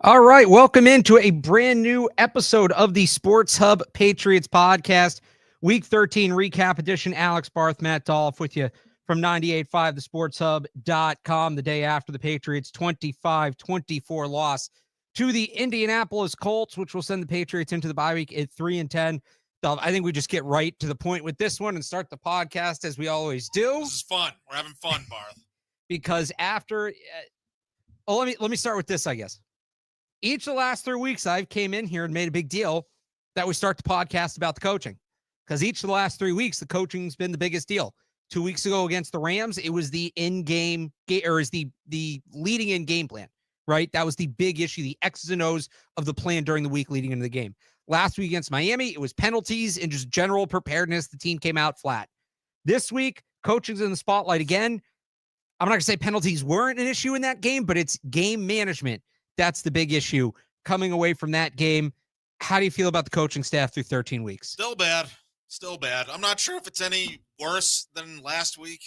All right, welcome into a brand new episode of the Sports Hub Patriots Podcast, Week 13 recap edition. Alex, Barth, Matt Dolloff with you from 98.5 thesportshub.com the day after the Patriots' 25-24 loss to the Indianapolis Colts, which will send the Patriots into the bye week at 3-10. I think we just get right to the point with this one and start the podcast as we always do. This is fun. We're having fun, Barth. Because after, let me start with this, I guess. Each of the last 3 weeks, I've came in here and made a big deal that we start the podcast about the coaching. Because each of the last 3 weeks, the coaching's been the biggest deal. 2 weeks ago against the Rams, it was the in-game, or is the leading in game plan, right? That was the big issue, the X's and O's of the plan during the week leading into the game. Last week against Miami, it was penalties and just general preparedness. The team came out flat. This week, coaching's in the spotlight again. I'm not going to say penalties weren't an issue in that game, but it's game management. That's the big issue coming away from that game. How do you feel about the coaching staff through 13 weeks? Still bad. I'm not sure if it's any worse than last week.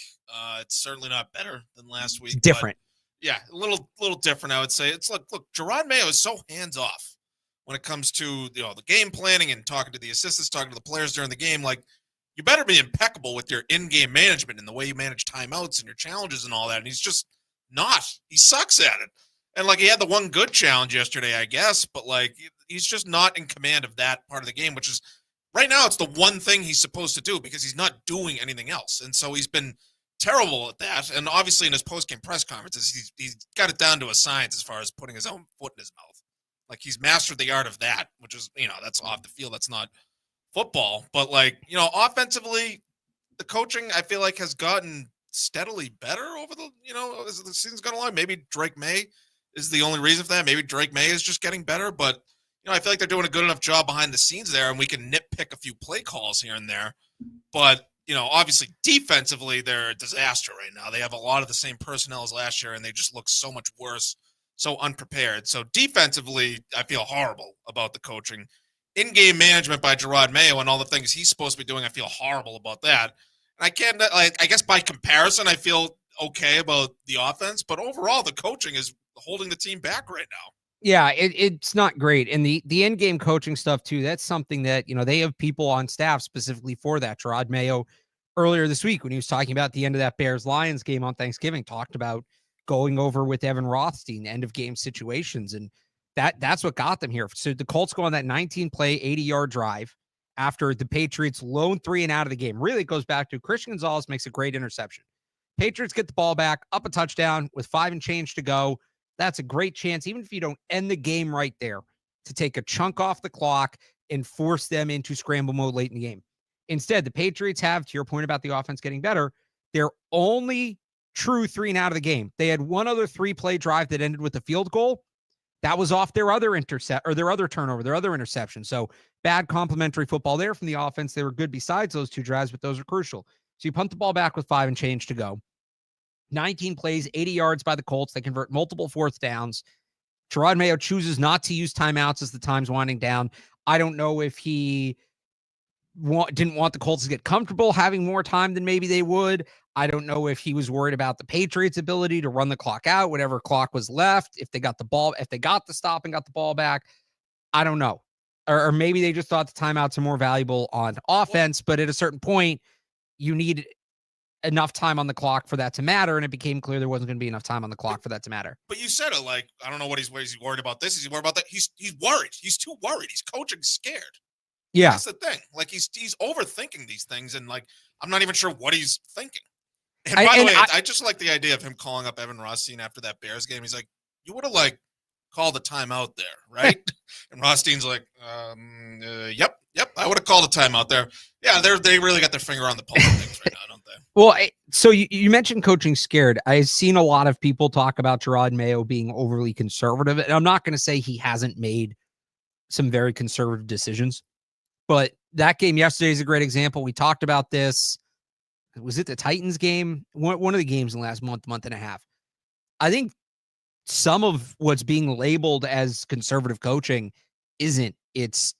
It's certainly not better than last week. Different. Yeah, a little different, I would say. It's like, look, Jerod Mayo is so hands-off when it comes to the game planning and talking to the assistants, talking to the players during the game. Like, you better be impeccable with your in-game management and the way you manage timeouts and your challenges and all that. And he's just not. He sucks at it. And, he had the one good challenge yesterday, I guess, but, he's just not in command of that part of the game, which is, right now, it's the one thing he's supposed to do because he's not doing anything else. And so he's been terrible at that. And obviously in his post-game press conferences, he's got it down to a science as far as putting his own foot in his mouth. He's mastered the art of that, which is, that's off the field. That's not football. But, offensively, the coaching, I feel like, has gotten steadily better over the, as the season's gone along. Maybe Drake Maye is the only reason for that. Maybe Drake Maye is just getting better, but I feel like they're doing a good enough job behind the scenes there, and we can nitpick a few play calls here and there. But, obviously defensively, they're a disaster right now. They have a lot of the same personnel as last year, and they just look so much worse, so unprepared. So defensively, I feel horrible about the coaching. In-game management by Jerod Mayo and all the things he's supposed to be doing, I feel horrible about that. And I guess by comparison, I feel okay about the offense, but overall, the coaching is holding the team back right now. Yeah, it's not great. And the in-game coaching stuff, too, that's something that, they have people on staff specifically for that. Jerod Mayo, earlier this week, when he was talking about the end of that Bears-Lions game on Thanksgiving, talked about going over with Evan Rothstein, end-of-game situations. And that's what got them here. So the Colts go on that 19-play, 80-yard drive after the Patriots lone 3 and out of the game. Really, it goes back to Christian Gonzalez makes a great interception. Patriots get the ball back, up a touchdown with 5 and change to go. That's a great chance, even if you don't end the game right there, to take a chunk off the clock and force them into scramble mode late in the game. Instead, the Patriots have, to your point about the offense getting better, their only true 3 and out of the game. They had one other 3-play drive that ended with a field goal. That was off their other their other turnover, their other interception. So bad complementary football there from the offense. They were good besides those 2 drives, but those are crucial. So you punt the ball back with 5 and change to go. 19 plays, 80 yards by the Colts. They convert multiple 4th downs. Jerod Mayo chooses not to use timeouts as the time's winding down. I don't know if he didn't want the Colts to get comfortable having more time than maybe they would. I don't know if he was worried about the Patriots' ability to run the clock out, whatever clock was left, if they got the stop and got the ball back. I don't know. Or maybe they just thought the timeouts are more valuable on offense, but at a certain point, you need enough time on the clock for that to matter, and it became clear there wasn't going to be enough time on the clock for that to matter. But you said it, I don't know what he's worried about this. Is he worried about that? He's worried. He's too worried. He's coaching scared. Yeah. That's the thing. He's overthinking these things, and I'm not even sure what he's thinking. And by the way, I just like the idea of him calling up Evan Rothstein after that Bears game. He's like, you would have called the timeout there, right? And Rothstein's like, yep, I would have called a timeout there. Yeah, they really got their finger on the pulse of things right now, don't they? Well, so you mentioned coaching scared. I've seen a lot of people talk about Jerod Mayo being overly conservative, and I'm not going to say he hasn't made some very conservative decisions, but that game yesterday is a great example. We talked about this. Was it the Titans game? One of the games in the last month and a half. I think some of what's being labeled as conservative coaching isn't. It's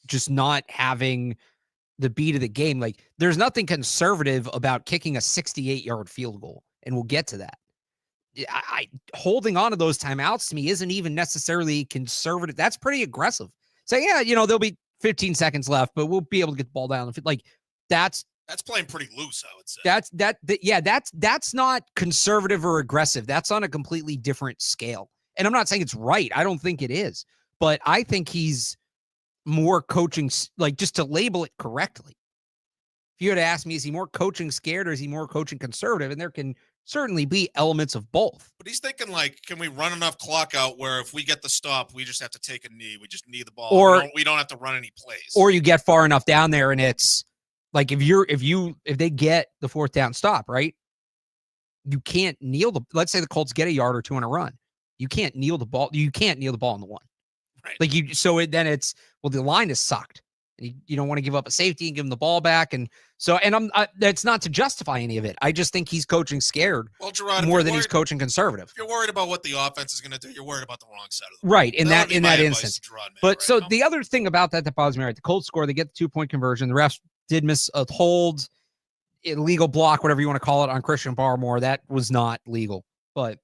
just not having the beat of the game. There's nothing conservative about kicking a 68-yard field goal, and we'll get to that. holding on to those timeouts to me isn't even necessarily conservative. That's pretty aggressive. Say, yeah, there'll be 15 seconds left, but we'll be able to get the ball down. Like that's playing pretty loose, I would say. That's not conservative or aggressive. That's on a completely different scale. And I'm not saying it's right. I don't think it is, but I think he's more coaching, like just to label it correctly. If you had asked me, is he more coaching scared or is he more coaching conservative? And there can certainly be elements of both. But he's thinking like, can we run enough clock out where if we get the stop, we just have to take a knee. We just need the ball. Or we don't have to run any plays. Or you get far enough down there and it's like, if they get the fourth down stop, right? You can't kneel let's say the Colts get a yard or two on a run. You can't kneel the ball. You can't kneel the ball on the one. Right. Like then it's, well, the line is sucked. You don't want to give up a safety and give him the ball back. And so, and that's not to justify any of it. I just think he's coaching scared more than he's coaching conservative. If you're worried about what the offense is going to do, you're worried about the wrong side of the right. In that instance. But so now. The other thing about that bothers me, right? The Colts score, they get the 2-point conversion. The refs did miss a hold, illegal block, whatever you want to call it, on Christian Barmore. That was not legal. But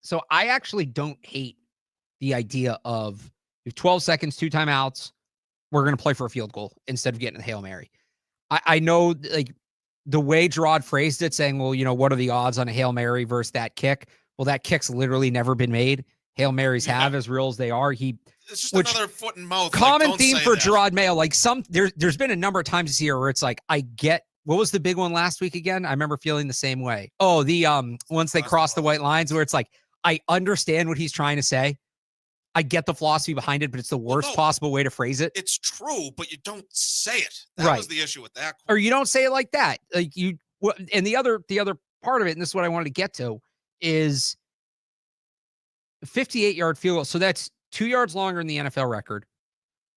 so I actually don't hate the idea of you have 12 seconds, 2 timeouts. We're going to play for a field goal instead of getting a Hail Mary. I know, like, the way Jerod phrased it, saying, well, what are the odds on a Hail Mary versus that kick? Well, that kick's literally never been made. Hail Marys have, as real as they are. It's just another foot and mouth. Common theme for Jerod Mayo. Like, there's been a number of times this year where it's like, I get, what was the big one last week again? I remember feeling the same way. Oh, the once they cross the white lines, where it's like, I understand what he's trying to say. I get the philosophy behind it, but it's the worst possible way to phrase it. It's true, but you don't say it. That was the issue with that. Or you don't say it like that. Like and the other part of it, and this is what I wanted to get to, is 58-yard field goal. So that's 2 yards longer than the NFL record,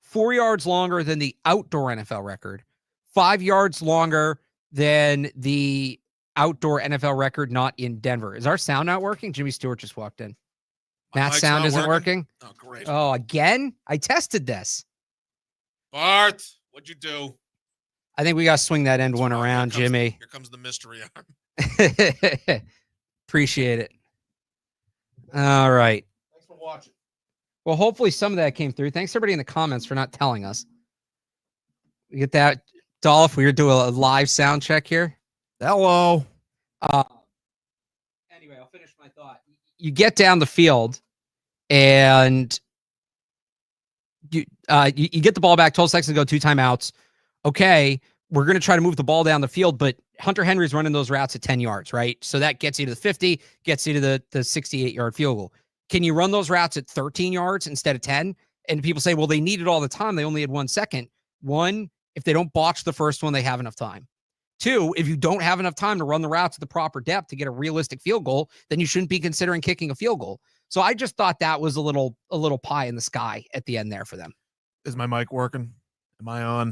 4 yards longer than the outdoor NFL record, 5 yards longer than the outdoor NFL record not in Denver. Is our sound not working? Jimmy Stewart just walked in. Matt's sound isn't working. Oh, great. Oh, again? I tested this. Barth, what'd you do? I think we got to swing that end one around, Jimmy. Here comes the mystery arm. Appreciate it. All right. Thanks for watching. Well, hopefully some of that came through. Thanks, everybody in the comments, for not telling us. We get that. Dolph, we're doing a live sound check here. Hello. Anyway, I'll finish my thought. You get down the field, and you get the ball back, 12 seconds to go, 2 timeouts. Okay, we're going to try to move the ball down the field, but Hunter Henry's running those routes at 10 yards, right? So that gets you to the 50, gets you to the 68-yard field goal. Can you run those routes at 13 yards instead of 10? And people say, well, they need it all the time. They only had 1 second. 1, if they don't botch the first one, they have enough time. 2, if you don't have enough time to run the routes at the proper depth to get a realistic field goal, then you shouldn't be considering kicking a field goal. So I just thought that was a little pie in the sky at the end there for them. Is my mic working? Am I on?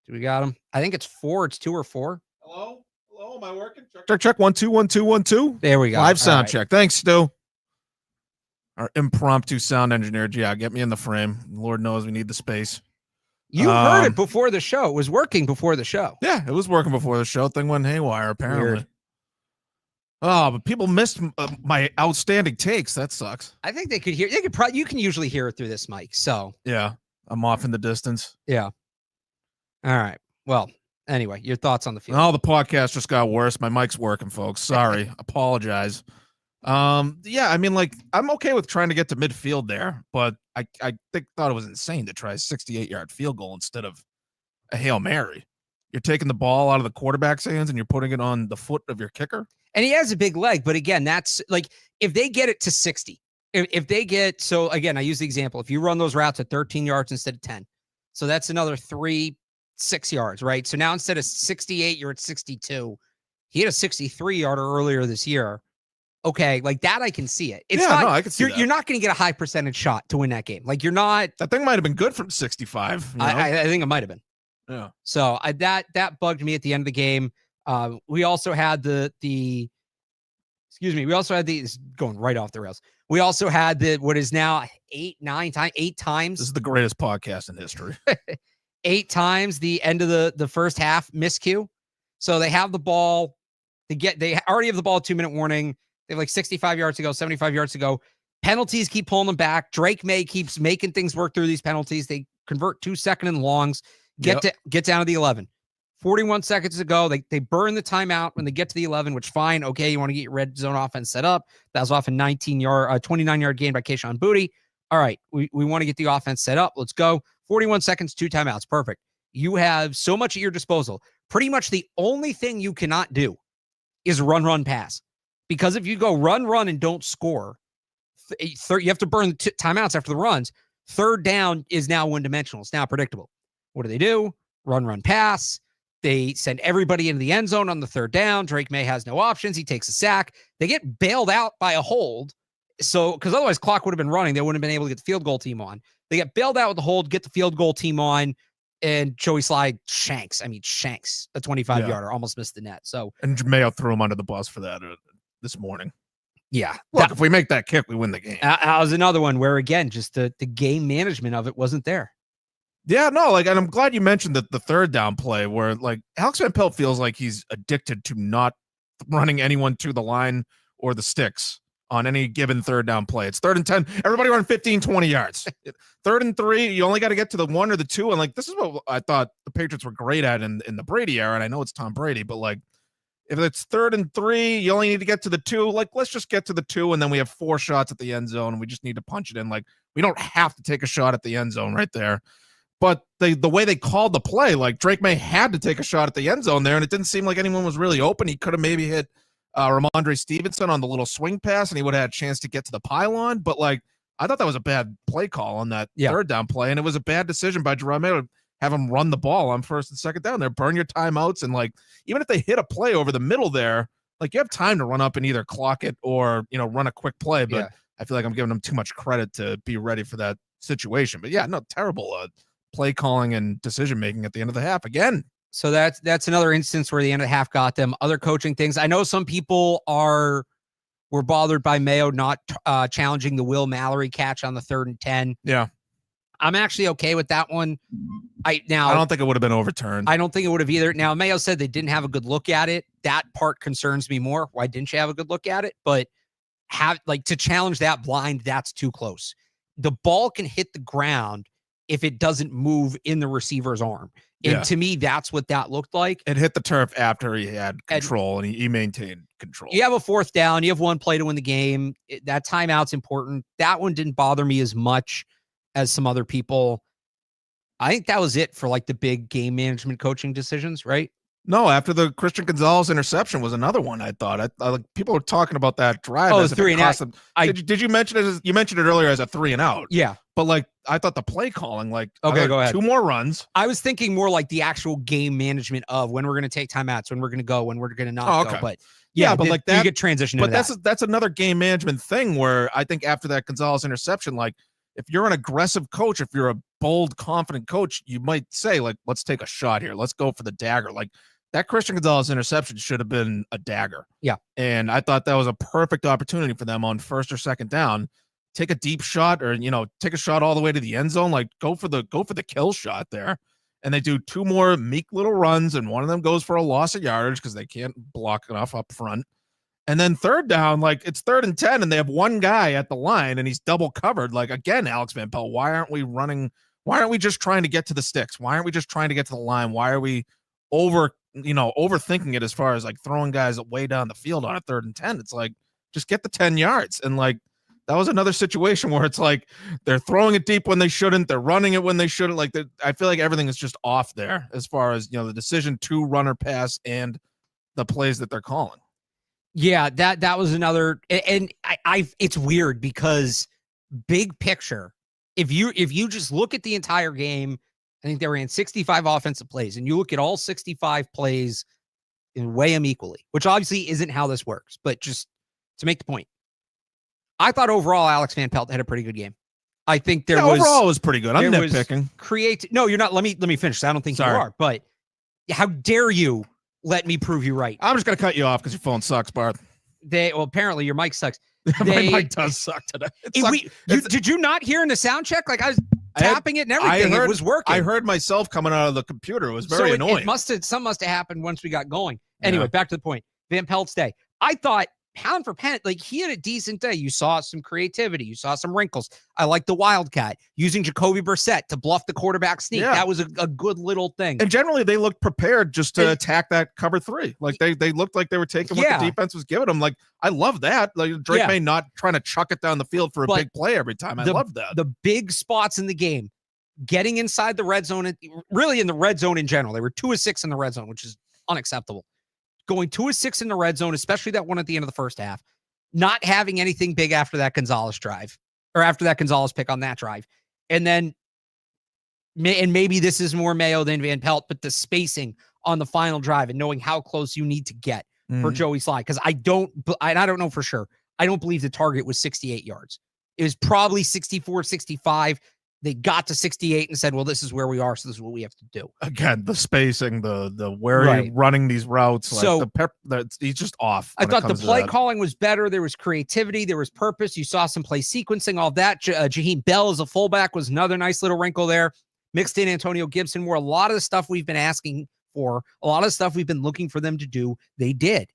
Do we got him? I think it's 4. It's 2 or 4. Hello? Am I working? Check. 1 2 1 2 1 2. There we go. Live sound check. Thanks, Stu. Our impromptu sound engineer. Yeah, get me in the frame. Lord knows we need the space. You heard it before the show. It was working before the show. Yeah, it was working before the show. Thing went haywire, apparently. Weird. Oh, but people missed my outstanding takes. That sucks. I think they could hear. You can usually hear it through this mic. So yeah, I'm off in the distance. Yeah. All right. Well, anyway, your thoughts on the field? Oh, the podcast just got worse. My mic's working, folks. Sorry. Apologize. Yeah, I mean, like, I'm okay with trying to get to midfield there, but I thought it was insane to try a 68-yard field goal instead of a Hail Mary. You're taking the ball out of the quarterback's hands and you're putting it on the foot of your kicker. And he has a big leg, but again, that's like, if they get it to 60, if they get, so again, I use the example, if you run those routes at 13 yards instead of 10, so that's another 6 yards, right? So now instead of 68, you're at 62. He had a 63-yarder earlier this year. Okay, like that, I can see it. It's I can see that. You're not going to get a high percentage shot to win that game. Like, you're not. That thing might have been good from 65. I think it might have been. Yeah. So that bugged me at the end of the game. We also had we also had it's going right off the rails. We also had what is now 8 times. This is the greatest podcast in history. 8 times the end of the first half miscue. So they have the ball. They already have the ball, 2-minute warning. They have like 65 yards to go, 75 yards to go. Penalties keep pulling them back. Drake Maye keeps making things work through these penalties. They convert 2 second and longs, get down to the 11. 41 seconds to go. They burn the timeout when they get to the 11, which fine. Okay, you want to get your red zone offense set up. That was off a 29-yard gain by Kayshon Boutte. All right, we want to get the offense set up. Let's go. 41 seconds, 2 timeouts. Perfect. You have so much at your disposal. Pretty much the only thing you cannot do is run, pass. Because if you go run, and don't score, you have to burn the timeouts after the runs. Third down is now one-dimensional. It's now predictable. What do? Run, pass. They send everybody into the end zone on the third down. Drake Maye has no options. He takes a sack. They get bailed out by a hold. So, because otherwise clock would have been running. They wouldn't have been able to get the field goal team on. They get bailed out with the hold, get the field goal team on, and Joey Slye shanks a 25-yarder, almost missed the net. So, and Mayo threw him under the bus for that this morning. Yeah. Look, if we make that kick, we win the game. That was another one where, again, just the game management of it wasn't there. Yeah, no, and I'm glad you mentioned the third down play where, Alex Van Pelt feels like he's addicted to not running anyone to the line or the sticks on any given third down play. It's 3rd and 10. Everybody run 15, 20 yards. 3rd and 3, you only got to get to the 1 or the 2. And, this is what I thought the Patriots were great at in the Brady era. And I know it's Tom Brady, but, if it's 3rd and 3, you only need to get to the 2. Let's just get to the 2, and then we have 4 shots at the end zone, and we just need to punch it in. We don't have to take a shot at the end zone right there. But the way they called the play, Drake Maye had to take a shot at the end zone there, and it didn't seem like anyone was really open. He could have maybe hit Ramondre Stevenson on the little swing pass, and he would have had a chance to get to the pylon. But, I thought that was a bad play call on that third down play, and it was a bad decision by Jerod Mayo to have him run the ball on 1st and 2nd down there. Burn your timeouts, and, even if they hit a play over the middle there, you have time to run up and either clock it or, run a quick play. But I feel like I'm giving them too much credit to be ready for that situation. But, yeah, no, terrible play calling and decision making at the end of the half again. So that's another instance where the end of the half got them. Other coaching things. I know some people were bothered by Mayo not challenging the Will Mallory catch on the 3rd and 10. Yeah. I'm actually okay with that one. I don't think it would have been overturned. I don't think it would have either. Now, Mayo said they didn't have a good look at it. That part concerns me more. Why didn't you have a good look at it? But to challenge that blind, that's too close. The ball can hit the ground if it doesn't move in the receiver's arm. And to me, that's what that looked like. It hit the turf after he had control, and he maintained control. You have a 4th down. You have 1 play to win the game. That timeout's important. That one didn't bother me as much as some other people. I think that was it for the big game management coaching decisions, right? No, after the Christian Gonzalez interception was another one. I thought people were talking about that drive. Oh, it's 3 and out. Did you mention it? You mentioned it earlier as a 3 and out. Yeah, but I thought the play calling, okay, go ahead. 2 more runs. I was thinking more the actual game management of when we're going to take timeouts, when we're going to go, when we're going to not go. But but that you get transition. But that's another game management thing where I think after that Gonzalez interception, if you're an aggressive coach, if you're a bold, confident coach, you might say let's take a shot here. Let's go for the dagger. That Christian Gonzalez interception should have been a dagger. Yeah. And I thought that was a perfect opportunity for them on 1st or 2nd down. Take a deep shot or, take a shot all the way to the end zone. Go for the kill shot there. And they do 2 more meek little runs, and one of them goes for a loss of yardage because they can't block enough up front. And then 3rd down, it's 3rd and 10, and they have 1 guy at the line, and he's double covered. Again, Alex Van Pelt, why aren't we running? Why aren't we just trying to get to the sticks? Why aren't we just trying to get to the line? Why are we overthinking it as far as throwing guys way down the field on a 3rd and 10? It's just get the 10 yards. And that was another situation where it's they're throwing it deep when they shouldn't. They're running it when they shouldn't. I feel like everything is just off there as far as, the decision to run or pass and the plays that they're calling. Yeah, that was another. And it's weird because big picture, if you just look at the entire game, I think they ran 65 offensive plays, and you look at all 65 plays and weigh them equally, which obviously isn't how this works, but just to make the point, I thought overall Alex Van Pelt had a pretty good game. I think overall was pretty good. I'm nitpicking. No, you're not. Let me finish. I don't think you are, but how dare you let me prove you right? I'm just going to cut you off because your phone sucks, Barth. Apparently your mic sucks. My mic does suck today. Did you not hear in the sound check? I was tapping it and everything. It was working. I heard myself coming out of the computer. It was very annoying. Something must have happened once we got going. Anyway, back to the point. Van Pelt's day. I thought pound for pound, like he had a decent day. You saw some creativity. You saw some wrinkles. I like the Wildcat using Jacoby Brissett to bluff the quarterback sneak. Yeah. That was a good little thing. And generally they looked prepared just to attack that cover 3. Like they looked like they were taking what the defense was giving them. Like I love that. Like Drake Maye not trying to chuck it down the field for a big play every time. I love that. The big spots in the game, getting inside the red zone, really in the red zone in general. They were 2 of 6 in the red zone, which is unacceptable. Going 2 of 6 in the red zone, especially that one at the end of the first half. Not having anything big after that Gonzalez drive, or after that Gonzalez pick on that drive. And then, and maybe this is more Mayo than Van Pelt, but the spacing on the final drive and knowing how close you need to get for Joey Slye. Because I don't know for sure. I don't believe the target was 68 yards. It was probably 64, 65. They got to 68 and said, well, this is where we are, so this is what we have to do. Again, the spacing, the where you're running these routes, like so he's just off. I thought the play calling was better. There was creativity. There was purpose. You saw some play sequencing, all that. Jaheim Bell as a fullback was another nice little wrinkle there. Mixed in Antonio Gibson, where a lot of the stuff we've been asking for, a lot of the stuff we've been looking for them to do, they did.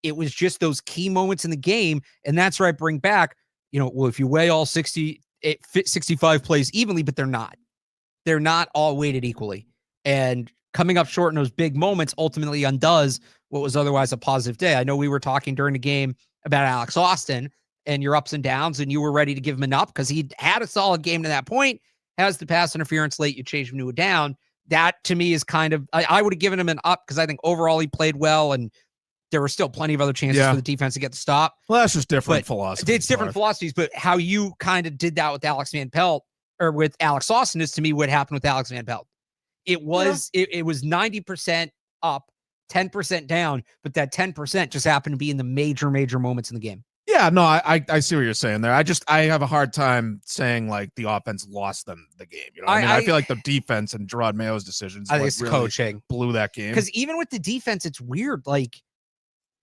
It was just those key moments in the game, and that's where I bring back, well, if you weigh all 65 plays evenly, but they're not. They're not all weighted equally. And coming up short in those big moments ultimately undoes what was otherwise a positive day. I know we were talking during the game about Alex Austin and your ups and downs, and you were ready to give him an up because he had a solid game to that point. Has the pass interference late, you change him to a down. That to me is kind of, I would have given him an up because I think overall he played well, and there were still plenty of other chances for the defense to get the stop. Well, that's just different philosophies. It's different philosophies, but how you kind of did that with Alex Van Pelt or with Alex Austin is to me what happened with Alex Van Pelt. It was it was 90% up, 10% down, but that 10% just happened to be in the major moments in the game. Yeah, no, I see what you're saying there. I have a hard time saying like the offense lost them the game. I feel like the defense and Jerod Mayo's decisions. I think it's really coaching blew that game. Because even with the defense, it's weird. Like,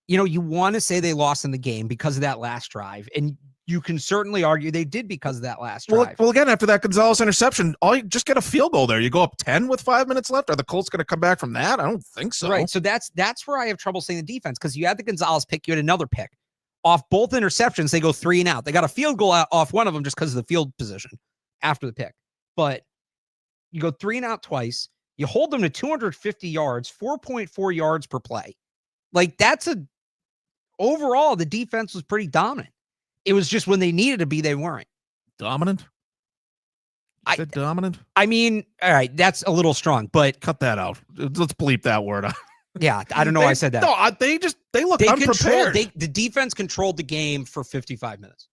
you want to say they lost in the game because of that last drive, and you can certainly argue they did because of that last drive. Well, again, after that Gonzalez interception, you just get a field goal there. You go up 10 with 5 minutes left. Are the Colts going to come back from that? I don't think so. Right. So that's where I have trouble saying the defense, because you had the Gonzalez pick, you had another pick. Off both interceptions, they go 3 and out. They got a field goal off one of them just because of the field position after the pick. But you go 3 and out twice. You hold them to 250 yards, 4.4 yards per play. Like, overall, the defense was pretty dominant. It was just when they needed to be, they weren't. Dominant? Dominant? I mean, all right, that's a little strong, but cut that out. Let's bleep that word out. Yeah, I don't know why I said that. No, they look unprepared. The defense controlled the game for 55 minutes.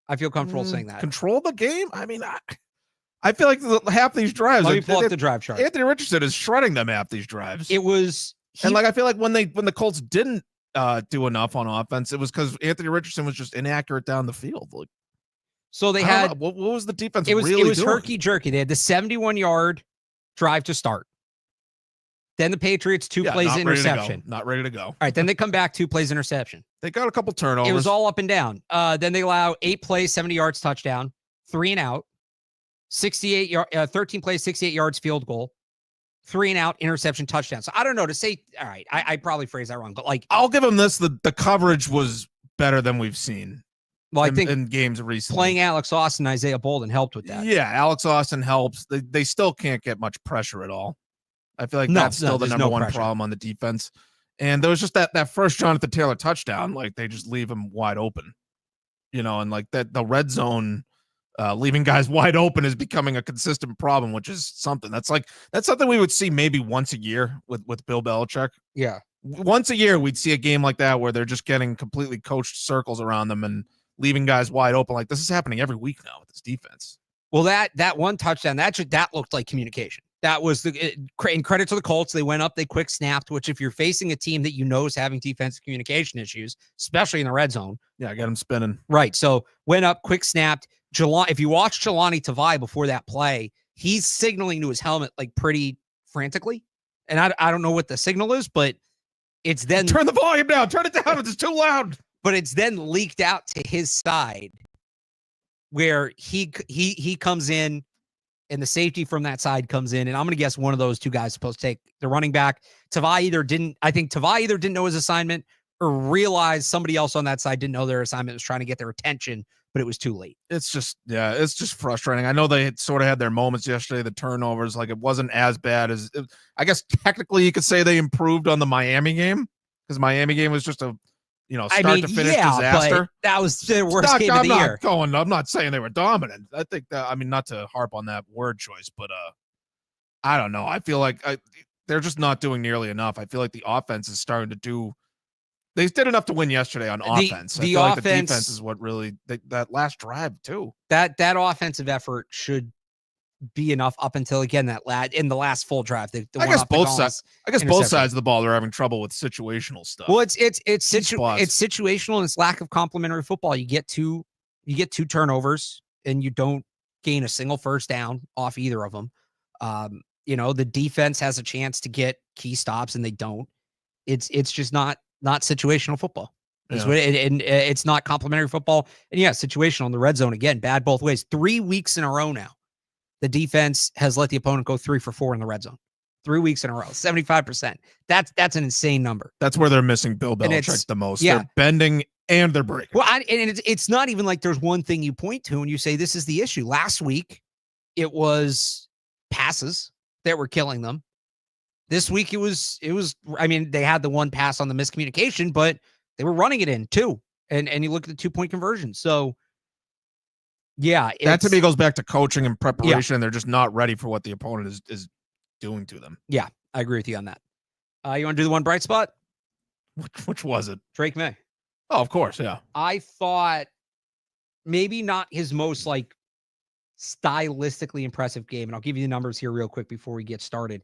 I feel comfortable saying that. Control the game? I mean, I feel like half these drives. Let me pull up the drive chart. Anthony Richardson is shredding them half these drives. It was, and I feel like when the Colts didn't do enough on offense, it was because Anthony Richardson was just inaccurate down the field. Like, so they had what was the defense? It was doing? herky jerky. They had the 71-yard drive to start. Then the Patriots 2 plays interception. Not ready to go. All right, then they come back 2 plays interception. They got a couple turnovers. It was all up and down. Then they allow 8 plays, 70 yards touchdown, 3 and out, 13 plays, 68 yards field goal, 3 and out, interception, touchdown. So I don't know to say. All right, I probably phrased that wrong, but like, I'll give them this: the coverage was better than we've seen. Well, I think in games recently, playing Alex Austin, Isaiah Bolden helped with that. Yeah, Alex Austin helps. They still can't get much pressure at all. I feel like that's still the number one problem on the defense. And there was just that first Jonathan Taylor touchdown, like they just leave him wide open, and like that the red zone leaving guys wide open is becoming a consistent problem, which is something that's something we would see maybe once a year with Bill Belichick. Yeah. Once a year, we'd see a game like that where they're just getting completely coached circles around them and leaving guys wide open. Like, this is happening every week now with this defense. Well, that one touchdown, that looked like communication. That was in credit to the Colts. They went up, they quick snapped, which if you're facing a team that is having defensive communication issues, especially in the red zone. Yeah, get them spinning. Right. So went up, quick snapped. If you watch Jelani Tavai before that play, he's signaling to his helmet like pretty frantically. And I don't know what the signal is, but it's then turn the volume down, turn it down. It's too loud. But it's then leaked out to his side where he comes in. And the safety from that side comes in, and I'm going to guess one of those 2 guys is supposed to take the running back. Tavai either didn't know his assignment, or realized somebody else on that side didn't know their assignment was trying to get their attention, but it was too late. It's just frustrating. I know they had sort of had their moments yesterday, the turnovers, like it wasn't as bad as I guess technically you could say they improved on the Miami game because Miami game was just a start to finish disaster. But that was the worst game of the year. I'm not saying they were dominant. I think that, not to harp on that word choice, but I don't know. I feel like they're just not doing nearly enough. I feel like the offense is starting to do. They did enough to win yesterday on offense. I feel like the defense is what really that last drive too. That offensive effort should be enough up until again in the last full drive. I guess both sides of the ball are having trouble with situational stuff. Well, it's situational and it's lack of complementary football. You get two turnovers and you don't gain a single first down off either of them. The defense has a chance to get key stops and they don't. It's just not situational football. That's what and it's not complementary football. And situational in the red zone again, bad both ways. 3 weeks in a row now. The defense has let the opponent go 3 for 4 in the red zone. 3 weeks in a row, 75%. That's an insane number. That's where they're missing Bill Belichick the most. Yeah. They're bending and they're breaking. Well, and it's not even like there's one thing you point to and you say this is the issue. Last week, it was passes that were killing them. This week, it was. They had the one pass on the miscommunication, but they were running it in too. And you look at the 2-point conversion. So, yeah, that to me goes back to coaching and preparation. And they're just not ready for what the opponent is doing to them. Yeah, I agree with you on that. You want to do the one bright spot? Which was it? Drake Maye. Oh, of course, yeah. I thought maybe not his most stylistically impressive game, and I'll give you the numbers here real quick before we get started.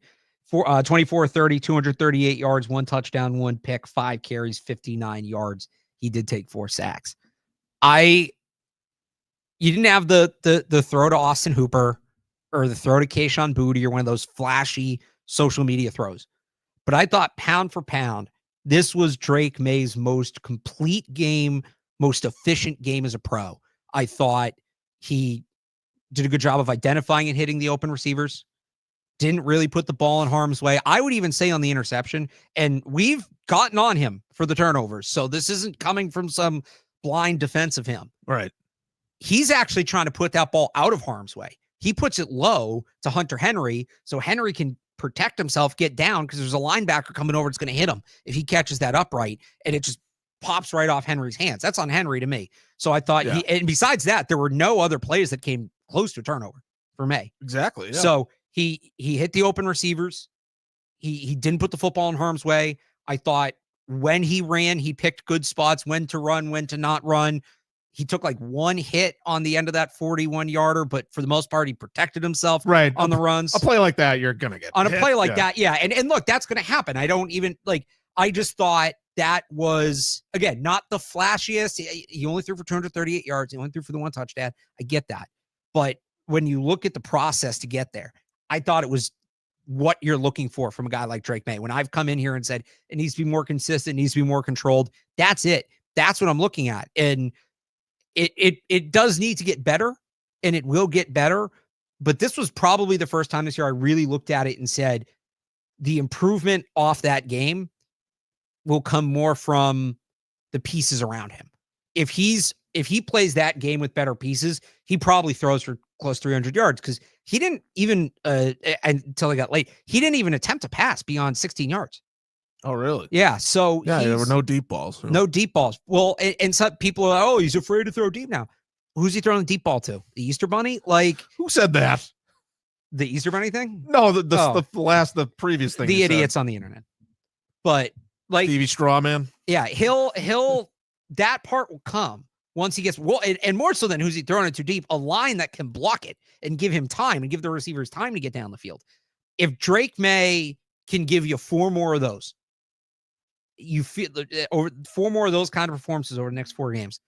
24-30, 238 yards, 1 touchdown, 1 pick, 5 carries, 59 yards. He did take 4 sacks. You didn't have the throw to Austin Hooper or the throw to Kayshon Boutte or one of those flashy social media throws. But I thought pound for pound, this was Drake Maye's most complete game, most efficient game as a pro. I thought he did a good job of identifying and hitting the open receivers. Didn't really put the ball in harm's way. I would even say on the interception, and we've gotten on him for the turnovers. So this isn't coming from some blind defense of him. Right. He's actually trying to put that ball out of harm's way. He puts it low to Hunter Henry so Henry can protect himself, get down, because there's a linebacker coming over that's going to hit him if he catches that upright, and it just pops right off Henry's hands. That's on Henry to me. So I thought, and besides that, there were no other plays that came close to a turnover for Maye. Exactly. Yeah. So he hit the open receivers. He didn't put the football in harm's way. I thought when he ran, he picked good spots, when to run, when to not run. He took one hit on the end of that 41-yarder, but for the most part, he protected himself on the runs. A play like that, you're going to get on hit. A play like that. Yeah. And look, that's going to happen. I don't even I just thought that was, again, not the flashiest. He only threw for 238 yards. He only threw for the 1 touchdown. I get that. But when you look at the process to get there, I thought it was what you're looking for from a guy like Drake Maye. When I've come in here and said it needs to be more consistent, needs to be more controlled, that's it. That's what I'm looking at. And it does need to get better, and it will get better. But this was probably the first time this year I really looked at it and said the improvement off that game will come more from the pieces around him. If he plays that game with better pieces, he probably throws for close to 300 yards, because he didn't even until he got late, he didn't even attempt to pass beyond 16 yards. Oh, really? Yeah. So there were no deep balls. Really. No deep balls. Well, and some people are, oh, he's afraid to throw deep now. Who's he throwing the deep ball to? The Easter Bunny? Who said that? The Easter Bunny thing? No, the previous thing. The idiots on the internet. But Stevie Strawman. Yeah, he'll that part will come once he gets and more so than who's he throwing it too deep, a line that can block it and give him time and give the receivers time to get down the field. If Drake Maye can give you 4 more of those, you feel over 4 more of those kind of performances over the next 4 games,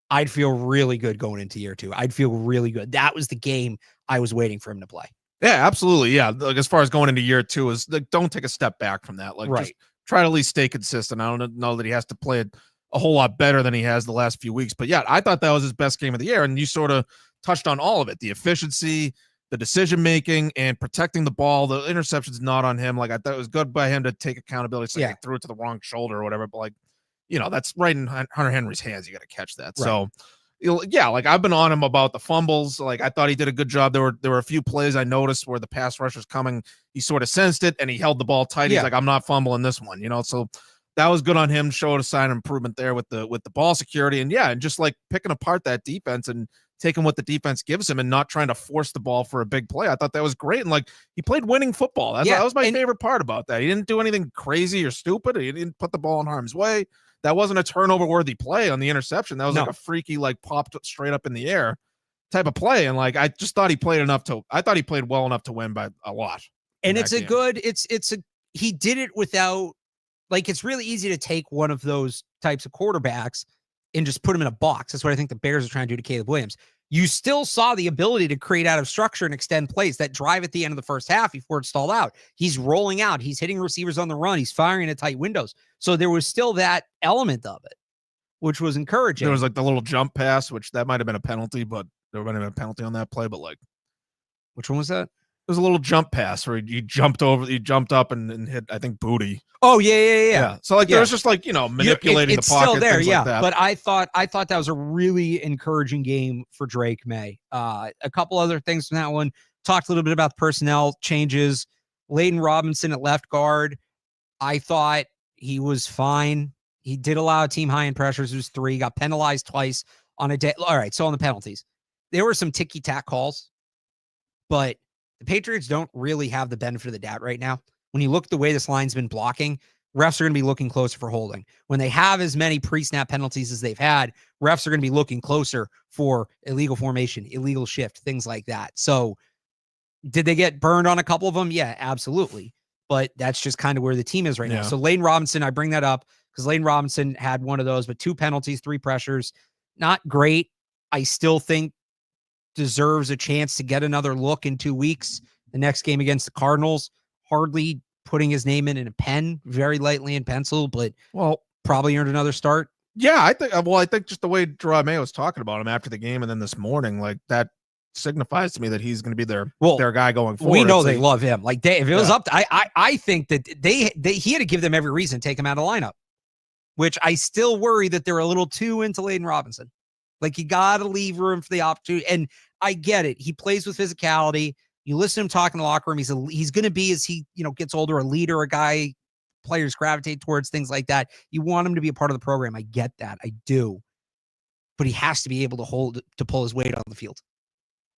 I'd feel really good going into year 2. I'd feel really good. That was the game I was waiting for him to play. Yeah, absolutely. Yeah. As far as going into year 2 is don't take a step back from that. Just try to at least stay consistent. I don't know that he has to play a whole lot better than he has the last few weeks, but yeah, I thought that was his best game of the year. And you sort of touched on all of it, the efficiency, the decision-making, and protecting the ball. The interception's not on him. I thought it was good by him to take accountability. He threw it to the wrong shoulder or whatever, but that's right in Hunter Henry's hands. You got to catch that. Right. So, yeah, like I've been on him about the fumbles. Like I thought he did a good job. There were a few plays I noticed where the pass rush was coming. He sort of sensed it and he held the ball tight. He's like, I'm not fumbling this one, So that was good on him. Showed a sign of improvement there with the ball security and just like picking apart that defense and taking what the defense gives him and not trying to force the ball for a big play. I thought that was great. And like he played winning football. That was my favorite part about that. He didn't do anything crazy or stupid. He didn't put the ball in harm's way. That wasn't a turnover worthy play on the interception. That was like a freaky, like popped straight up in the air type of play. And like, I just thought he played well enough to win by a lot. And he did it without, like, it's really easy to take one of those types of quarterbacks and just put him in a box. That's what I think the Bears are trying to do to Caleb Williams. You still saw the ability to create out of structure and extend plays. That drive at the end of the first half before it stalled out. He's rolling out. He's hitting receivers on the run. He's firing at tight windows. So there was still that element of it, which was encouraging. There was like the little jump pass, which that might have been a penalty, but there might have been a penalty on that play. But like, which one was that? It was a little jump pass where he jumped up and hit, I think, Booty. Oh, yeah. So like there was just like, manipulating the pocket. It's still there, yeah. Like that. But I thought that was a really encouraging game for Drake Maye. A couple other things from that one. Talked a little bit about personnel changes. Layden Robinson at left guard. I thought he was fine. He did allow a team high in pressures. It was 3. Got penalized twice on a day. All right, so on the penalties. There were some ticky-tack calls, but the Patriots don't really have the benefit of the doubt right now. When you look at the way this line's been blocking, refs are going to be looking closer for holding. When they have as many pre-snap penalties as they've had, refs are going to be looking closer for illegal formation, illegal shift, things like that. So did they get burned on a couple of them? Yeah, absolutely. But that's just kind of where the team is right now. So Layden Robinson, I bring that up because Layden Robinson had one of those, but 2 penalties, 3 pressures. Not great. I still think deserves a chance to get another look in 2 weeks. The next game against the Cardinals, hardly putting his name in a pen, very lightly in pencil, but probably earned another start. Yeah, I think just the way Jerod Mayo was talking about him after the game and then this morning, like that signifies to me that he's going to be their guy going forward. We know they love him. Like if it was up to, I think that he had to give them every reason to take him out of the lineup, which I still worry that they're a little too into Layden Robinson. Like you got to leave room for the opportunity. And I get it. He plays with physicality. You listen to him talk in the locker room. He's going to be, as he gets older, a leader, a guy players gravitate towards, things like that. You want him to be a part of the program. I get that. I do. But he has to be able to pull his weight on the field.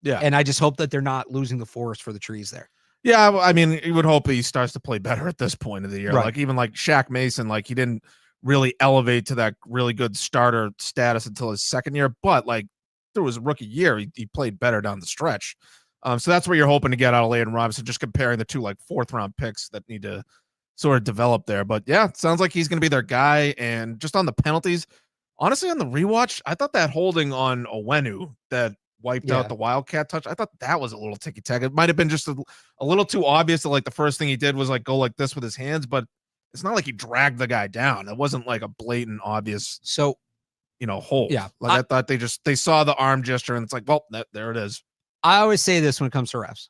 Yeah. And I just hope that they're not losing the forest for the trees there. Yeah. I mean, you would hope he starts to play better at this point of the year. Right. Like even like Shaq Mason, like he didn't really elevate to that really good starter status until his second year. But like through his rookie year, he played better down the stretch. So that's what you're hoping to get out of Layden Robinson, just comparing the 2 like 4th round picks that need to sort of develop there. But yeah, it sounds like he's going to be their guy. And just on the penalties, honestly, on the rewatch, I thought that holding on Owenu that wiped out the Wildcat touch, I thought that was a little ticky-tack. It might have been just a little too obvious that like the first thing he did was like go like this with his hands, but it's not like he dragged the guy down. It wasn't like a blatant obvious hold. Yeah. Like I thought they saw the arm gesture and it's like, well, there it is. I always say this when it comes to refs.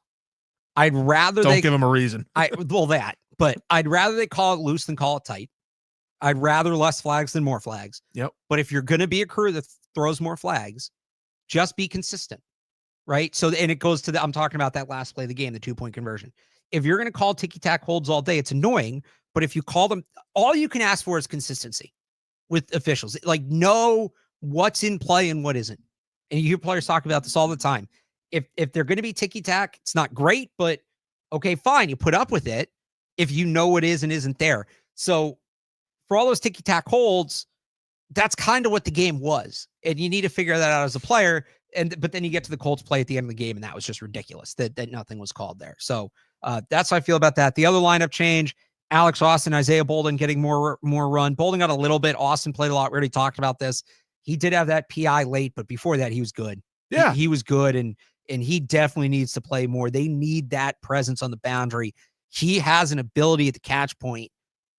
I'd rather don't give him a reason. But I'd rather they call it loose than call it tight. I'd rather less flags than more flags. Yep. But if you're going to be a crew that throws more flags, just be consistent, right? So, and it goes to I'm talking about that last play of the game, the 2-point conversion. If you're going to call ticky-tack holds all day, it's annoying. But if you call them, all you can ask for is consistency with officials. Like, know what's in play and what isn't. And you hear players talk about this all the time. If they're going to be ticky-tack, it's not great, but okay, fine. You put up with it if you know what is and isn't there. So for all those ticky-tack holds, that's kind of what the game was. And you need to figure that out as a player. But then you get to the Colts play at the end of the game, and that was just ridiculous that nothing was called there. So that's how I feel about that. The other lineup change, Alex Austin, Isaiah Bolden getting more run. Bolden got a little bit. Austin played a lot. We already talked about this. He did have that PI late, but before that, he was good. Yeah. He was good, and he definitely needs to play more. They need that presence on the boundary. He has an ability at the catch point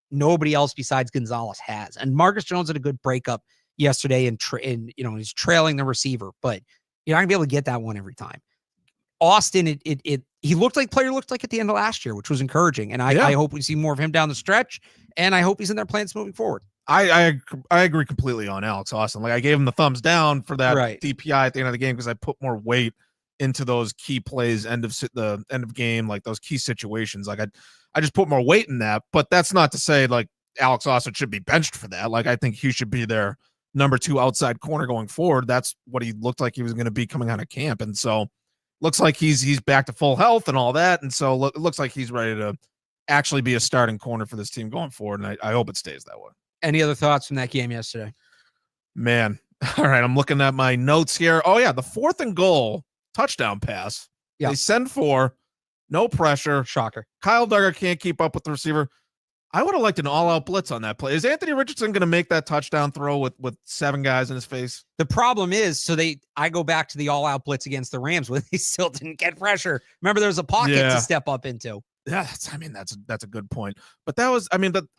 nobody else besides Gonzalez has. And Marcus Jones had a good breakup yesterday, and he's trailing the receiver, but you're not gonna be able to get that one every time. Austin, he looked like at the end of last year, which was encouraging. And I hope we see more of him down the stretch, and I hope he's in their plans moving forward. I agree completely on Alex Austin. Like I gave him the thumbs down for that Right. DPI at the end of the game because I put more weight into those key plays, end of game, like those key situations. Like I just put more weight in that. But that's not to say like Alex Austin should be benched for that. Like I think he should be their number 2 outside corner going forward. That's what he looked like he was going to be coming out of camp, and so looks like he's back to full health and all that, and so it looks like he's ready to actually be a starting corner for this team going forward, and I hope it stays that way. Any other thoughts from that game yesterday? Man, all right, I'm looking at my notes here. Oh yeah, the 4th and goal touchdown pass. Yeah. They send 4, no pressure. Shocker. Kyle Duggar can't keep up with the receiver. I would have liked an all-out blitz on that play. Is Anthony Richardson going to make that touchdown throw with 7 guys in his face? The problem is, I go back to the all-out blitz against the Rams when they still didn't get pressure. Remember, there was a pocket to step up into. Yeah, that's a good point. But that was,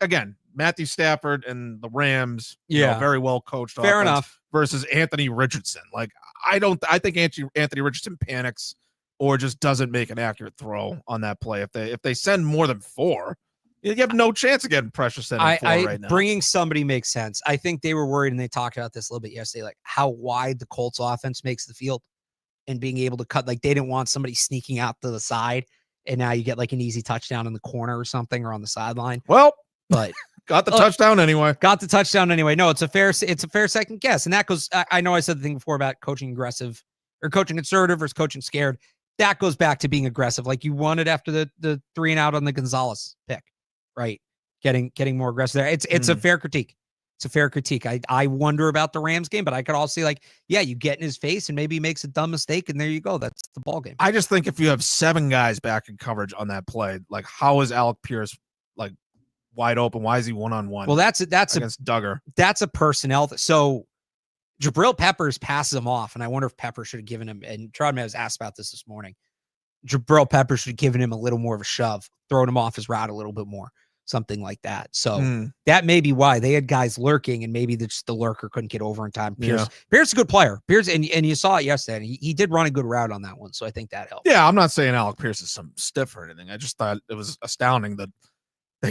again, Matthew Stafford and the Rams, very well coached. Fair enough. Versus Anthony Richardson. Like I think Anthony Richardson panics or just doesn't make an accurate throw on that play. If they send more than 4, you have no chance of getting pressure sending 4 right now. Bringing somebody makes sense. I think they were worried, and they talked about this a little bit yesterday, like how wide the Colts offense makes the field and being able to cut. Like they didn't want somebody sneaking out to the side, and now you get like an easy touchdown in the corner or something or on the sideline. Well, but got the touchdown anyway. No, it's a fair second guess, and that goes. I know I said the thing before about coaching aggressive or coaching conservative versus coaching scared. That goes back to being aggressive, like you wanted after the 3 and out on the Gonzalez pick. Right. Getting more aggressive there. It's a fair critique. It's a fair critique. I wonder about the Rams game, but I could also see like, yeah, you get in his face and maybe he makes a dumb mistake and there you go. That's the ball game. I just think if you have 7 guys back in coverage on that play, like how is Alec Pierce like wide open? Why is he 1-on-1? Well, that's against Duggar. That's a personnel. So Jabril Peppers passes him off, and I wonder if Pepper should have given him, and Jerod Mayo was asked about this morning. Jabril Peppers should have given him a little more of a shove, thrown him off his route a little bit more. Something like that. So that may be why they had guys lurking, and maybe the lurker couldn't get over in time. Pierce is a good player. Pierce, and you saw it yesterday. He did run a good route on that one, so I think that helped. Yeah, I'm not saying Alec Pierce is some stiff or anything. I just thought it was astounding that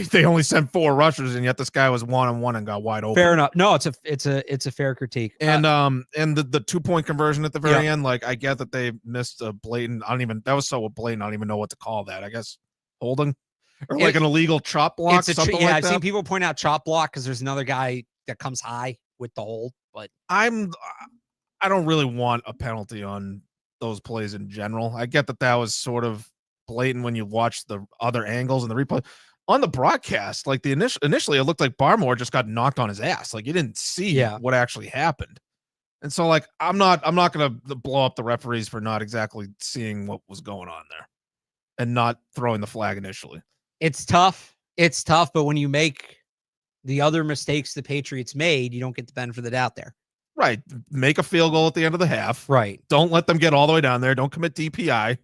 they only sent 4 rushers, and yet this guy was 1-on-1 and got wide open. Fair enough. No, it's a fair critique. And the 2-point conversion at the very end, like I get that they missed a blatant. That was so blatant. I don't even know what to call that. I guess holding. Or like an illegal chop block. I've seen people point out chop block because there's another guy that comes high with the hold. But I don't really want a penalty on those plays in general. I get that was sort of blatant when you watch the other angles and the replay. On the broadcast, like initially it looked like Barmore just got knocked on his ass. Like you didn't see what actually happened. And so like I'm not gonna blow up the referees for not exactly seeing what was going on there and not throwing the flag initially. It's tough. But when you make the other mistakes the Patriots made, you don't get the benefit of the doubt there. Right. Make a field goal at the end of the half. Right. Don't let them get all the way down there. Don't commit DPI.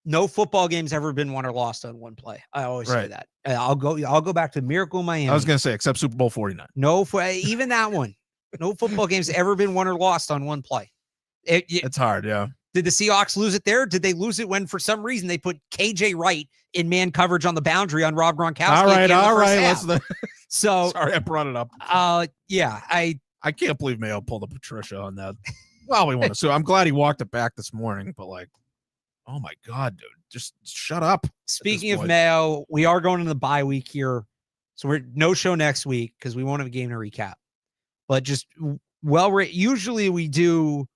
No football game's ever been won or lost on one play. I always say that. I'll go back to Miracle Miami. I was going to say, except Super Bowl 49. No, even that one. No football game's ever been won or lost on one play. It's hard, yeah. Did the Seahawks lose it there? Did they lose it when, for some reason, they put KJ Wright in man coverage on the boundary on Rob Gronkowski? All right. So sorry, I brought it up. Yeah, I can't believe Mayo pulled a Patricia on that. Well, we want to. So I'm glad he walked it back this morning, but like, oh my God, dude, just shut up. Speaking of Mayo, we are going into the bye week here, so we're no show next week because we won't have a game to recap. But just usually we do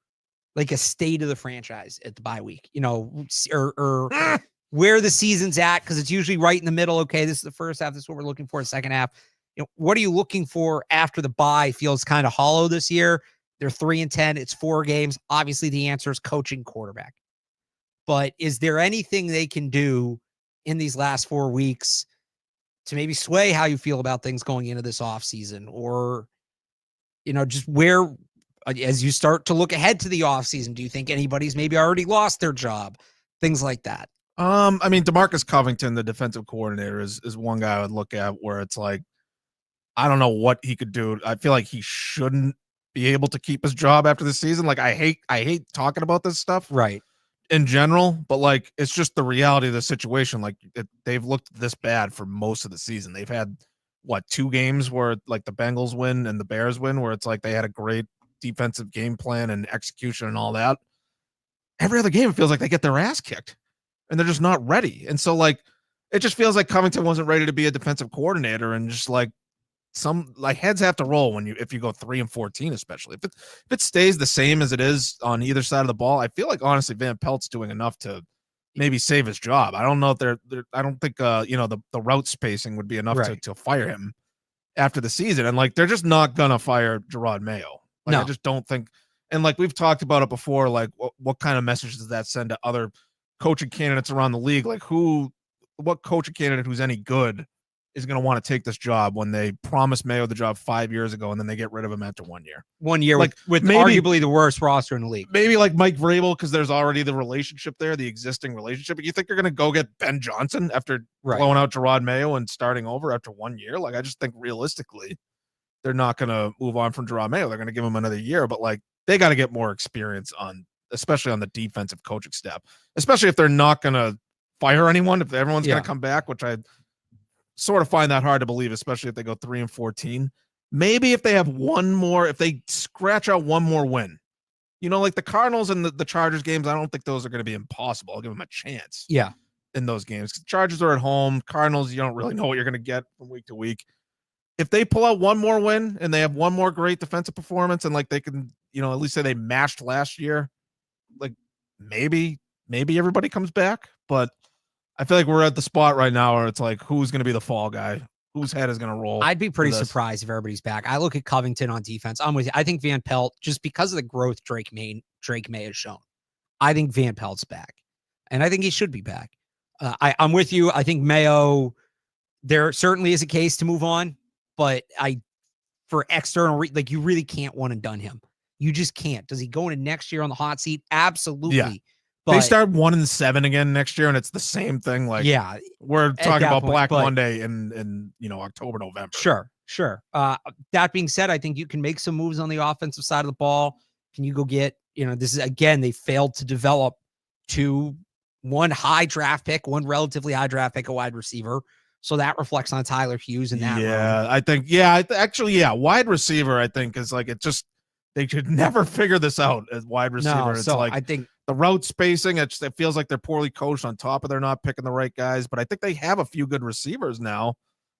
like a state of the franchise at the bye week, or where the season's at, because it's usually right in the middle. Okay, this is the first half. This is what we're looking for. The second half, what are you looking for after the bye? Feels kind of hollow this year. They're 3-10. It's 4 games. Obviously, the answer is coaching quarterback. But is there anything they can do in these last 4 weeks to maybe sway how you feel about things going into this offseason, or just where? As you start to look ahead to the offseason, do you think anybody's maybe already lost their job? Things like that. DeMarcus Covington, the defensive coordinator, is one guy I would look at where it's like, I don't know what he could do. I feel like he shouldn't be able to keep his job after the season. Like I hate talking about this stuff. Right. In general, but like, it's just the reality of the situation. Like they've looked this bad for most of the season. They've had 2 games where like the Bengals win and the Bears win, where it's like they had a great defensive game plan and execution and all that. Every other game, it feels like they get their ass kicked and they're just not ready. And so like, it just feels like Covington wasn't ready to be a defensive coordinator, and just like some like heads have to roll if you go 3-14, especially if it stays the same as it is on either side of the ball. I feel like honestly Van Pelt's doing enough to maybe save his job. I don't know if I don't think the route spacing would be enough to fire him after the season. And like, they're just not gonna fire Jerod Mayo. Like, no. I just don't think. And like, we've talked about it before, like what kind of message does that send to other coaching candidates around the league? Like what coaching candidate who's any good is going to want to take this job when they promised Mayo the job 5 years ago and then they get rid of him after 1 year? 1 year, like with maybe, arguably the worst roster in the league. Maybe like Mike Vrabel, because there's already the relationship there, the existing relationship. But you think they're going to go get Ben Johnson after blowing out Jerod Mayo and starting over after 1 year? Like, I just think realistically, they're not going to move on from Jerod Mayo. They're going to give him another year, but like, they got to get more experience especially on the defensive coaching staff, especially if they're not going to fire anyone, if everyone's going to come back, which I sort of find that hard to believe, especially if they go 3-14. Maybe if they have one more, if they scratch out one more win, like the Cardinals and the Chargers games, I don't think those are going to be impossible. I'll give them a chance. Yeah. In those games. Chargers are at home. Cardinals, you don't really know what you're going to get from week to week. If they pull out one more win and they have one more great defensive performance and like they can, at least say they matched last year, like maybe everybody comes back. But I feel like we're at the spot right now where it's like, who's going to be the fall guy? Whose head is going to roll? I'd be pretty surprised if everybody's back. I look at Covington on defense. I'm with you. I think Van Pelt, just because of the growth Drake Maye has shown, I think Van Pelt's back. And I think he should be back. I'm with you. I think Mayo, there certainly is a case to move on, but for external, like you really can't one and done him. You just can't. Does he go into next year on the hot seat? Absolutely. Yeah. But they start 1-7 again next year, and it's the same thing. Like, yeah, we're talking about Black Monday in October, November. Sure. That being said, I think you can make some moves on the offensive side of the ball. Can you go get, this is again, they failed to develop one high draft pick, one relatively high draft pick, a wide receiver. So that reflects on Tyler Hughes in that. Yeah, round. I think, wide receiver, I think is like, it just, they should never figure this out as wide receiver. No, it's so like, I think the route spacing, it feels like they're poorly coached on top of they're not picking the right guys. But I think they have a few good receivers now.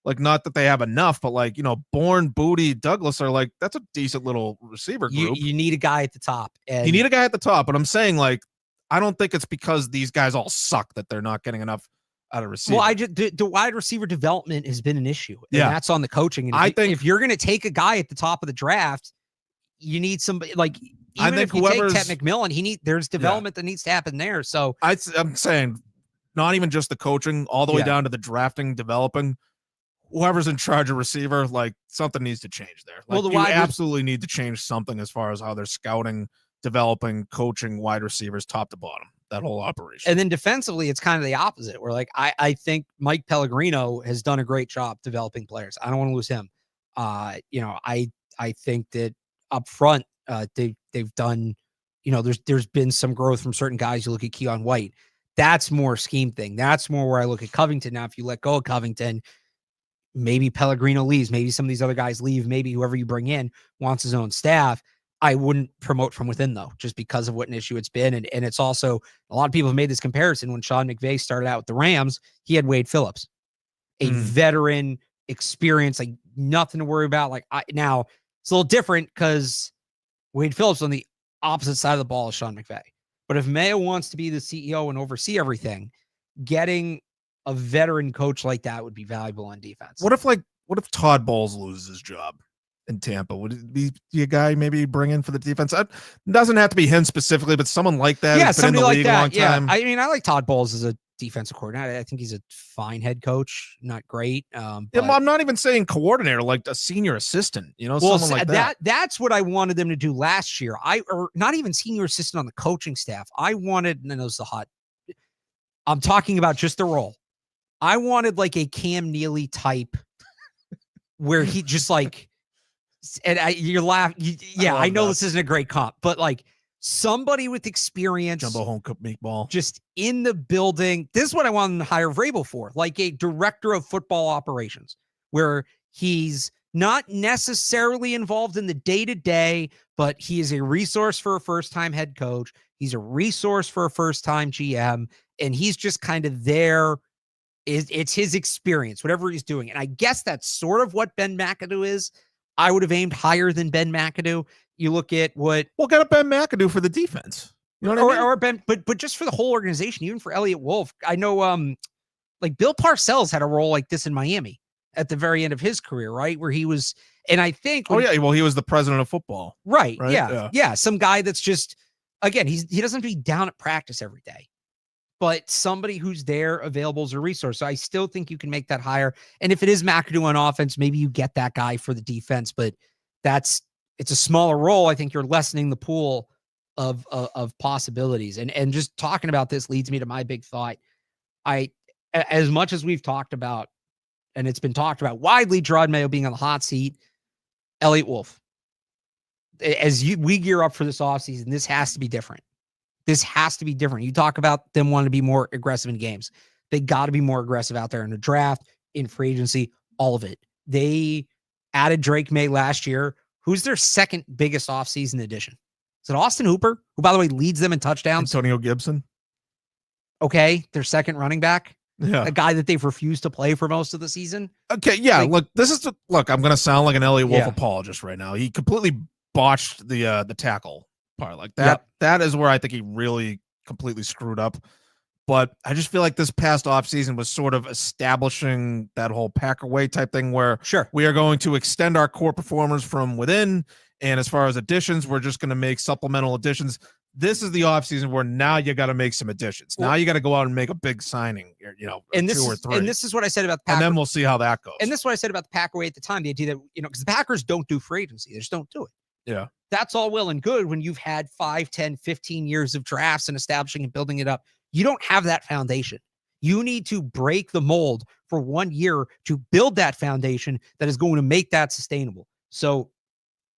Like, not that they have enough, but like, Bourne, Booty, Douglas are like, that's a decent little receiver group. You need a guy at the top. You need a guy at the top. But I'm saying, like, I don't think it's because these guys all suck that they're not getting enough out of receiver. Well, the wide receiver development has been an issue. And that's on the coaching. And I think if you're going to take a guy at the top of the draft, you need somebody like, even if you take Ted McMillan, there's development that needs to happen there. So I'm saying not even just the coaching, all the way down to the drafting, developing. Whoever's in charge of receiver, like something needs to change there. Like, you absolutely need to change something as far as how they're scouting, developing, coaching wide receivers top to bottom, that whole operation. And then defensively, it's kind of the opposite. Where like I think Mike Pellegrino has done a great job developing players. I don't want to lose him. I think that up front, they've done, there's been some growth from certain guys. You look at Keon White, that's more scheme thing. That's more where I look at Covington. Now, if you let go of Covington, maybe Pellegrino leaves, maybe some of these other guys leave, maybe whoever you bring in wants his own staff. I wouldn't promote from within though, just because of what an issue it's been. And it's also, a lot of people have made this comparison. When Sean McVay started out with the Rams, he had Wade Phillips, a veteran, experience, like nothing to worry about. Like now it's a little different because Wade Phillips on the opposite side of the ball is Sean McVay. But if Mayo wants to be the CEO and oversee everything, getting a veteran coach like that would be valuable on defense. What if Todd Bowles loses his job in Tampa? Would it be a guy maybe bring in for the defense? It doesn't have to be him specifically, but someone like that. Yeah, somebody like that. Yeah, I mean, I like Todd Bowles as a defensive coordinator. I think he's a fine head coach, not great. But I'm not even saying coordinator, like a senior assistant. Someone like that. That's what I wanted them to do last year. Or not even senior assistant on the coaching staff. I wanted, and those the hot. I'm talking about just the role. I wanted like a Cam Neely type, where he just like, and you're laughing. I know this isn't a great comp, but like somebody with experience, jumbo home cooked meatball, just in the building. This is what I wanted to hire Vrabel for, like a director of football operations, where He's not necessarily involved in the day-to-day, but he is a resource for a first-time head coach. He's a resource for a first-time GM, and he's just kind of there. It's his experience, whatever he's doing. And I guess that's sort of what Ben McAdoo is. I would have aimed higher than Ben McAdoo. You look at what... Well, get a Ben McAdoo for the defense. You know what I mean? Or Ben, but just for the whole organization, even for Elliott Wolf. I know like Bill Parcells had a role like this in Miami at the very end of his career, right? Where he was, and I think... well, he was the president of football. Right? Yeah. Some guy that's just, again, he doesn't have to be down at practice every day, but somebody who's there available as a resource. So I still think you can make that higher. And if it is McAdoo on offense, maybe you get that guy for the defense, but it's a smaller role. I think you're lessening the pool of possibilities. And just talking about this leads me to my big thought. As much as we've talked about, and it's been talked about widely, Jerod Mayo being on the hot seat, Elliott Wolf, we gear up for this offseason, this has to be different. This has to be different. You talk about them wanting to be more aggressive in games. They got to be more aggressive out there in the draft, in free agency, all of it. They added Drake Maye last year. Who's their second biggest offseason addition? Is it Austin Hooper, who, by the way, leads them in touchdowns? Antonio Gibson. Okay, their second running back. Yeah. A guy that they've refused to play for most of the season. Okay, yeah. Like, Look, I'm going to sound like an Elliott Wolf apologist right now. He completely botched the tackle part. Like that. Yep. That is where I think he really completely screwed up. But I just feel like this past offseason was sort of establishing that whole Packer way type thing where we are going to extend our core performers from within. And as far as additions, we're just going to make supplemental additions. This is the offseason where now you got to make some additions. Now you got to go out and make a big signing, and 2 or 3. And this is what I said about the Packers. And then we'll see how that goes. And this is what I said about the Packer way at the time. The idea that, because the Packers don't do free agency. They just don't do it. Yeah. That's all well and good when you've had 5, 10, 15 years of drafts and establishing and building it up. You don't have that foundation. You need to break the mold for 1 year to build that foundation that is going to make that sustainable. So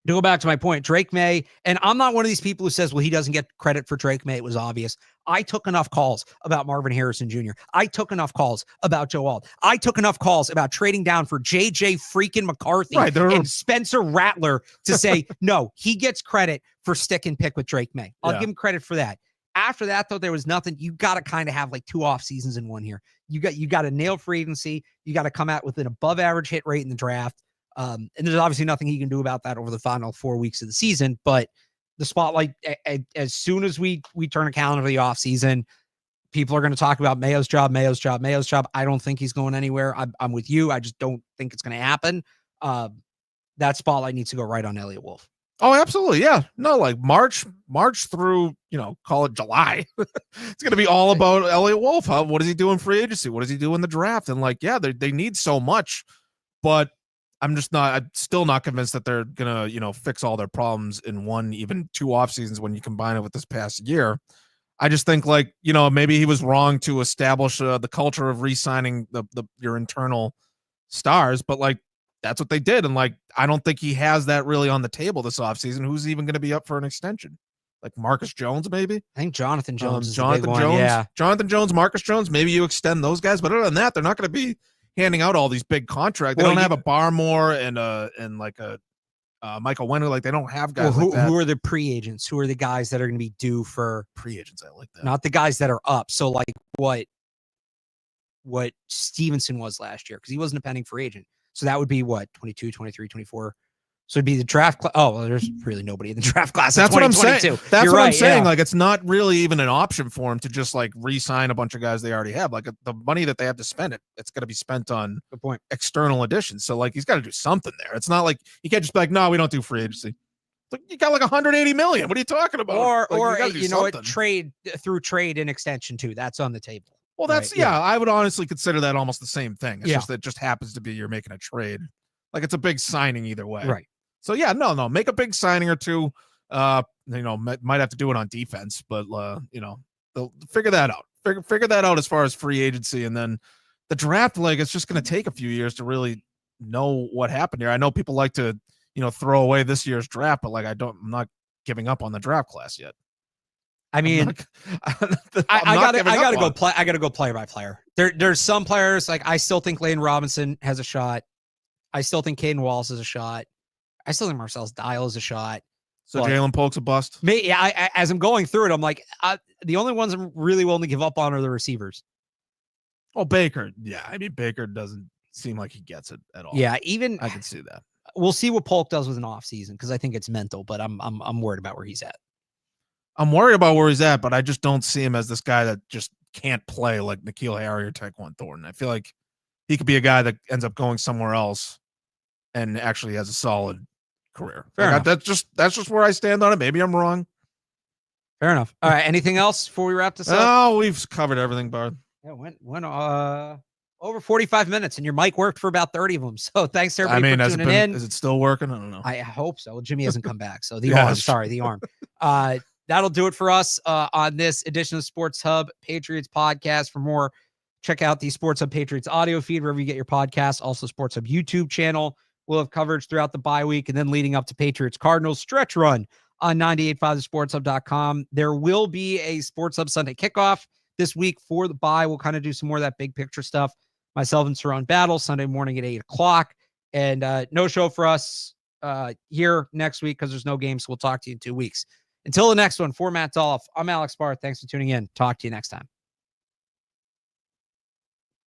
to go back to my point, Drake Maye, and I'm not one of these people who says, well, he doesn't get credit for Drake Maye. It was obvious. I took enough calls about Marvin Harrison Jr. I took enough calls about Joe Alt. I took enough calls about trading down for JJ freaking McCarthy and Spencer Rattler to say, no, he gets credit for stick and pick with Drake Maye. I'll give him credit for that. After that, though, there was nothing. You got to kind of have like 2 off seasons in one here. You got to nail free agency. You got to come out with an above average hit rate in the draft. And there's obviously nothing he can do about that over the final 4 weeks of the season, but the spotlight, as soon as we turn a calendar for the offseason, people are going to talk about Mayo's job. I don't think he's going anywhere. I'm with you. I just don't think it's going to happen. That spotlight needs to go right on Elliott Wolf. Oh, absolutely. Yeah. No, like March through, call it July. It's going to be all about Elliott Wolf. What does he do in free agency? What does he do in the draft? And they need so much, but I'm still not convinced that they're going to, fix all their problems in one, even 2 off seasons when you combine it with this past year. I just think maybe he was wrong to establish the culture of re-signing your internal stars, but that's what they did. And I don't think he has that really on the table this offseason. Who's even going to be up for an extension? Like Marcus Jones, maybe? I think Jonathan Jones is Jonathan the big Jones. one. Yeah. Jonathan Jones, Marcus Jones, maybe you extend those guys. But other than that, they're not going to be handing out all these big contracts. They don't have a Barmore and Michael Wenner. They don't have guys like that. Who are the pre-agents? Who are the guys that are going to be due for pre-agents? I like that. Not the guys that are up. So what Stevenson was last year, because he wasn't a pending free agent. So that would be 22, 23, 24. So it'd be the draft class. Oh, well, there's really nobody in the draft class. That's what I'm saying. That's You're what right, I'm saying. yeah. It's not really even an option for him to just re-sign a bunch of guys they already have. The money that they have to spend it's going to be spent on good point. External additions. So he's got to do something there. It's not like you can't just be like, no, we don't do free agency. You got 180 million. What are you talking about? Or trade and extension too. That's on the table. Well, that's right? I would honestly consider that almost the same thing. It's just that it just happens to be you're making a trade. It's a big signing either way. Right. So no, make a big signing or 2. Might have to do it on defense, but they'll figure that out. Figure that out as far as free agency, and then the draft. It's just going to take a few years to really know what happened here. I know people like to throw away this year's draft, but I'm not giving up on the draft class yet. I mean, I gotta go player by player. There's some players I still think Lane Robinson has a shot. I still think Caden Wallace is a shot. I still think Marcellus Dial is a shot. So Jalen Polk's a bust? As I'm going through it, I'm like, the only ones I'm really willing to give up on are the receivers. Oh, Baker. Yeah, I mean, Baker doesn't seem like he gets it at all. Yeah, even I can see that. We'll see what Polk does with an offseason because I think it's mental, but I'm worried about where he's at. I'm worried about where he's at, but I just don't see him as this guy that just can't play like N'Keal Harry or Tyquan Thornton. I feel like he could be a guy that ends up going somewhere else and actually has a solid career. That's just where I stand on it. Maybe I'm wrong. Fair enough. All right. Anything else before we wrap this up? Oh, we've covered everything, Barth. Yeah, went over 45 minutes, and your mic worked for about 30 of them. So thanks to everybody for tuning in. Is it still working? I don't know. I hope so. Jimmy hasn't come back, so the arm. That'll do it for us on this edition of Sports Hub Patriots podcast. For more, check out the Sports Hub Patriots audio feed wherever you get your podcasts. Also, Sports Hub YouTube channel. We'll have coverage throughout the bye week and then leading up to Patriots Cardinals stretch run on 98.5thesportshub.com. There will be a Sports Hub Sunday kickoff this week for the bye. We'll kind of do some more of that big picture stuff. Myself and Saron battle Sunday morning at 8 o'clock. And no show for us here next week because there's no games. So we'll talk to you in 2 weeks. Until the next one, for Matt Dolloff, I'm Alex Barth. Thanks for tuning in. Talk to you next time.